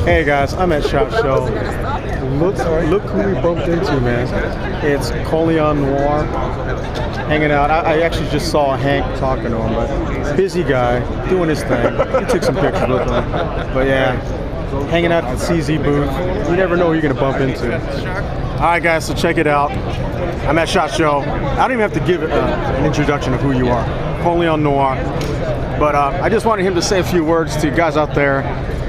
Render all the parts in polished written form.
Hey guys, I'm at SHOT Show. Look who we bumped into, man. It's Colion Noir hanging out. I actually just saw Hank talking to him, but busy guy doing his thing. He took some pictures with him, but yeah, hanging out at the CZ booth. You never know who you're gonna bump into. All right, guys, so check it out. I'm at SHOT Show. I don't even have to give an introduction of who you are, Colion Noir. But I just wanted him to say a few words to you guys out there.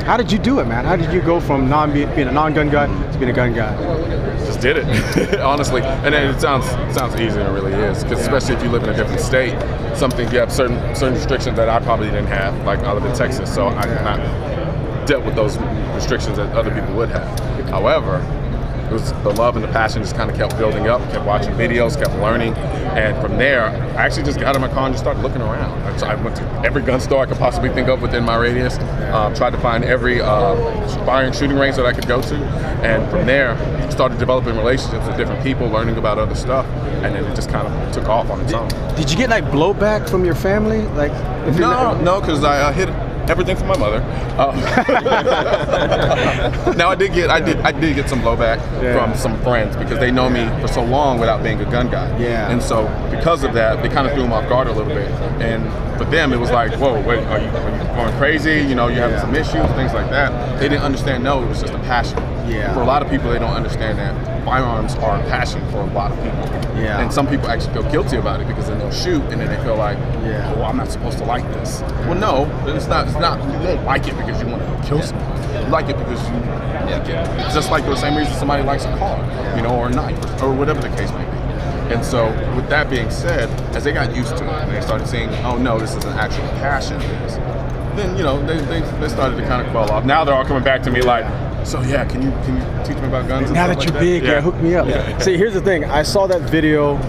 How did you do it, man? How did you go from being a non-gun guy to being a gun guy? Just did it, honestly. And it sounds easier than it really is, because especially if you live in a different state, you have certain restrictions that I probably didn't have. Like I live in Texas, so I not dealt with those restrictions that other people would have. However, it was the love and the passion just kind of kept building up, kept watching videos, kept learning, and from there, I actually just got in my car and just started looking around. I went to every gun store I could possibly think of within my radius, tried to find every firing shooting range that I could go to, and from there, started developing relationships with different people, learning about other stuff, and then it just kind of took off on its own. Did you get like blowback from your family? Like, no, because I hit everything from my mother. Now I did get some blowback from some friends because they know me for so long without being a gun guy. Yeah. And so because of that, they kind of threw them off guard a little bit. And for them, it was like, whoa, wait, are you going crazy? You know, you're having some issues, things like that. They didn't understand. No, it was just a passion. Yeah. For a lot of people, they don't understand that firearms are a passion for a lot of people. Yeah. And some people actually feel guilty about it because then they'll shoot and then they feel like, oh, I'm not supposed to like this. Well, no, it's not. You don't like it because you want to kill someone. You like it because you like it. It's just like the same reason somebody likes a car, you know, or a knife, or whatever the case may be. And so, with that being said, as they got used to it and they started seeing, oh no, this is an actual passion, then, you know, they started to kind of quell off. Now they're all coming back to me like, so yeah, can you teach me about guns? Now that you're big, hook me up. Yeah. See, here's the thing. I saw that video.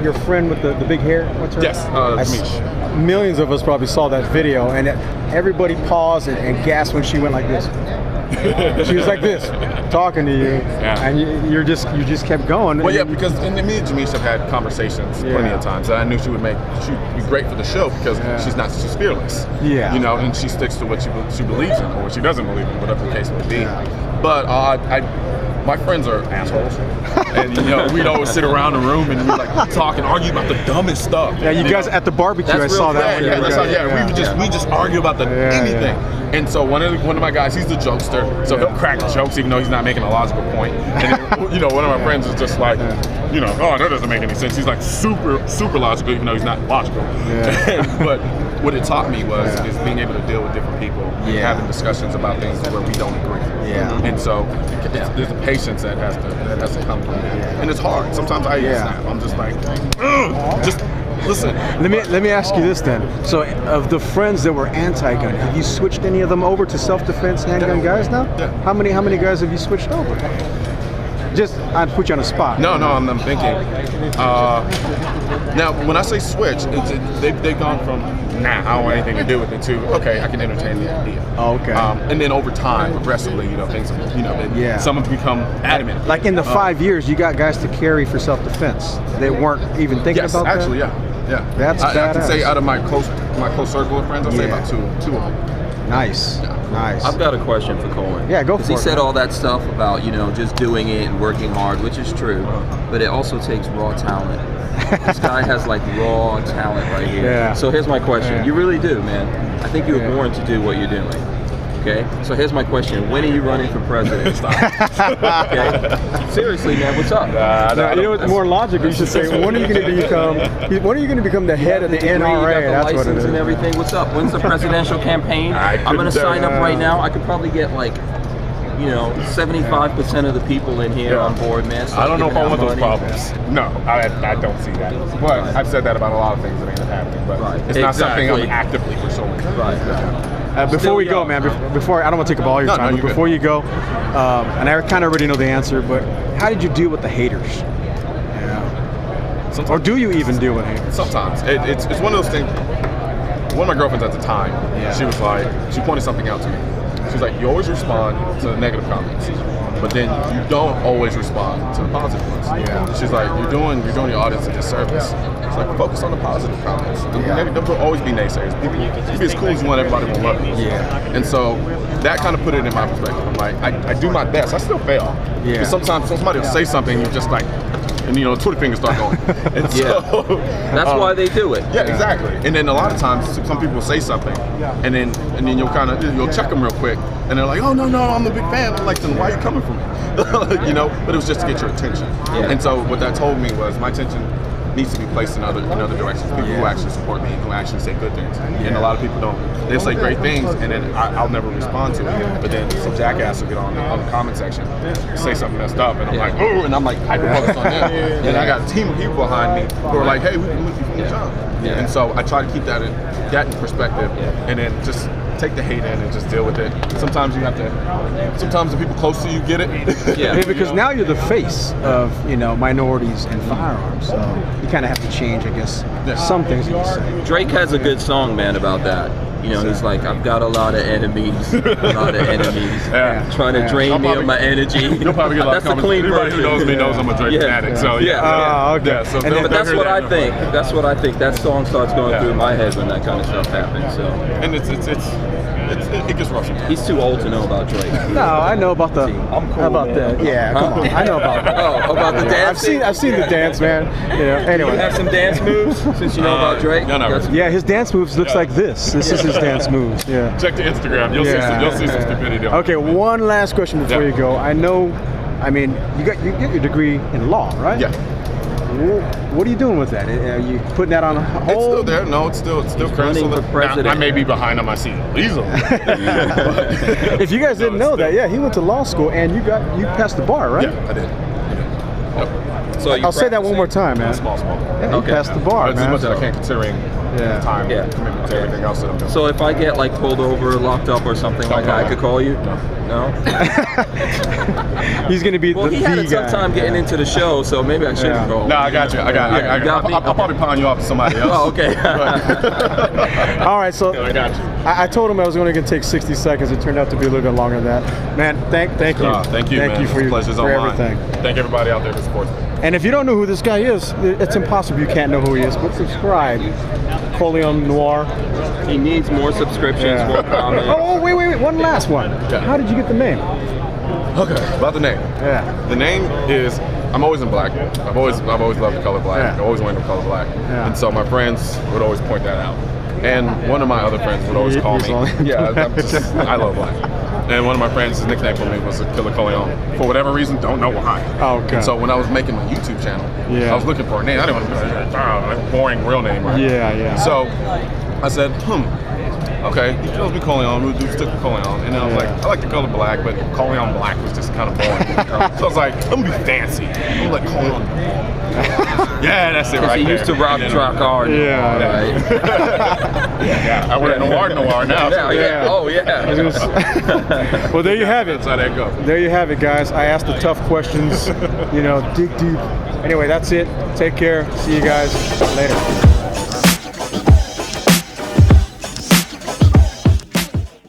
Your friend with the big hair. What's her name? Yes, millions of us probably saw that video, and everybody paused and gasped when she went like this. She was like this, talking to you, and you just kept going. Well, yeah, because me and Jamisha have had conversations plenty of times, and I knew she'd be great for the show because she's fearless. Yeah, you know, and she sticks to what she believes in or what she doesn't believe in, whatever the case may be. Yeah. But my friends are assholes, and you know we'd always sit around the room and we'd like talk and argue about the dumbest stuff. Yeah, you guys at the barbecue, I saw that. We just argue about anything. And so one of my guys, he's the jokester, so he'll crack jokes even though he's not making a logical point. And then, you know, one of my friends is just like, you know, oh, that doesn't make any sense. He's like super logical even though he's not logical. Yeah. But what it taught me is being able to deal with different people, and having discussions about things where we don't agree. Yeah. And so there's a patience that has to come from that, and it's hard. Sometimes I snap. I'm just like, just. Listen. Let me ask you this then. So, of the friends that were anti-gun, have you switched any of them over to self-defense handgun guys now? Yeah. How many guys have you switched over? Just, I'd put you on the spot. No, I'm thinking. Now, when I say switch, they've gone from, nah, I don't want anything to do with it, to, okay, I can entertain the idea. Oh, okay. And then over time, progressively, you know, things, you know, some have become adamant. Like in the 5 years, you got guys to carry for self-defense. They weren't even thinking about that? Yes, actually, yeah. That's badass. I can say out of my close circle of friends, I'll say about two of them. Nice. Nice. I've got a question for Colion. Yeah, go for it. He said all that stuff about, you know, just doing it and working hard, which is true, but it also takes raw talent. This guy has like raw talent right here. Yeah. So here's my question. Yeah. You really do, man. I think you were born to do what you're doing. Okay? So here's my question. When are you running for president? Okay? Seriously, man, what's up? You know what's more logical? You should say, when are you going to become the head of the NRA? That's what it is. And everything. What's up? When's the presidential campaign? I'm going to sign up right now. I could probably get like, you know, 75% of the people in here on board, man. I don't know if I want those problems. No, I don't see that. But I've said that about a lot of things that ain't happening. But it's not something I'm actively pursuing. Right. Before we go, man, before I don't want to take up all your time, but before you go, and I kind of already know the answer, but how did you deal with the haters? Or do you even deal with haters? Sometimes. It's one of those things. One of my girlfriends at the time, she was like, she pointed something out to me. She was like, you always respond to the negative comments. but then you don't always respond to the positive ones. Yeah. She's like, you're doing your audience a disservice. It's like, focus on the positive comments. There will always be naysayers. You can be as cool as you want, everybody will love you. Yeah. And so that kind of put it in my perspective. I'm like, I do my best. I still fail. Yeah. But sometimes somebody will say something, you just like, and you know, Twitter fingers start going. And so, that's why they do it. Yeah, exactly. And then a lot of times, some people will say something, and then you'll check them real quick, and they're like, oh no, I'm a big fan. I'm like, then why are you coming for me? You know, but it was just to get your attention. Yeah. And so what that told me was my attention needs to be placed in other directions. People who actually support me, who actually say good things. And a lot of people don't. They'll say great things, and then I'll never respond to it. But then some jackass will get on the comment section, say something messed up, and I'm like, oh, and I'm like hyper-focused on them. And I got a team of people behind me who are like, hey, we can move you from the job. And so I try to keep that in perspective, and then just take the hate in and just deal with it. Sometimes you have to. Sometimes the people close to you get it. Yeah, because now you're the face of minorities and firearms, so you kind of have to change, I guess, some things that you say. Drake has a good song, man, about that. You know, he's like, I've got a lot of enemies, trying to drain me of my energy. You'll probably get a lot of comments. Anybody who knows me knows I'm a Drake fanatic. So okay. So but that's what I think. That's what I think. That song starts going through my head when that kind of stuff happens. So, and it gets rough sometimes. He's too old to know about Drake. No, I know about the. I'm cool, about man. the. Yeah, come on. I know about. About the dance. I've seen the dance, man. Anyway. You have some dance moves since you know about Drake. Yeah, his dance moves looks like this. This is his dance moves. Yeah. Check the Instagram. You'll see some stupidity. Okay, one last question before you go. I mean, you get your degree in law, right? Yeah. What are you doing with that? Are you putting that on hold? It's still there. No, it's still current. For president. I may be behind on my seat. Easily. If you guys didn't know that, he went to law school and you passed the bar, right? Yeah, I did. Yep. So I'll say that one more time, man. Small. Yeah, you passed the bar, As man. much as I can, considering time, commitment to everything else that I'm doing. So if I get like pulled over, locked up, or something like that, I could call you. No. He's gonna be the he had a tough time getting into the show, so maybe I shouldn't call. No, I got you. I'll probably pawn you off to somebody else. Oh, okay. All right, so I got you. I told him I was only going to take 60 seconds. It turned out to be a little bit longer than that. Man, thank you. Thank you, man. For everything. Thank everybody out there who supports me. And if you don't know who this guy is, it's impossible you can't know who he is. But subscribe. Colion Noir. He needs more subscriptions, more comments. Oh, wait. One last one. Yeah. How did you get the name? Okay, about the name. Yeah. The name is, I'm always in black. I've always loved the color black. I always wanted the color black. Yeah. And so my friends would always point that out. And one of my other friends would always call me. I love black. And one of my friends, his nickname for me was Killer Colion. For whatever reason, don't know why. Oh, okay. And so when I was making my YouTube channel, I was looking for a name. I didn't want to be like, boring real name, right? Yeah. So I said, okay, he tells me Colion, we'll stick with Colion. And then I was like, I like the color black, but Colion black was just kind of boring. So I was like, I'm gonna be fancy. I'm like Colion. Yeah, that's it right He there. used to rock hard. Yeah. I went Noir now. Oh, yeah. Well, there you have it. That's how that goes. There you have it, guys. I asked the tough questions. Dig deep. Anyway, that's it. Take care. See you guys later.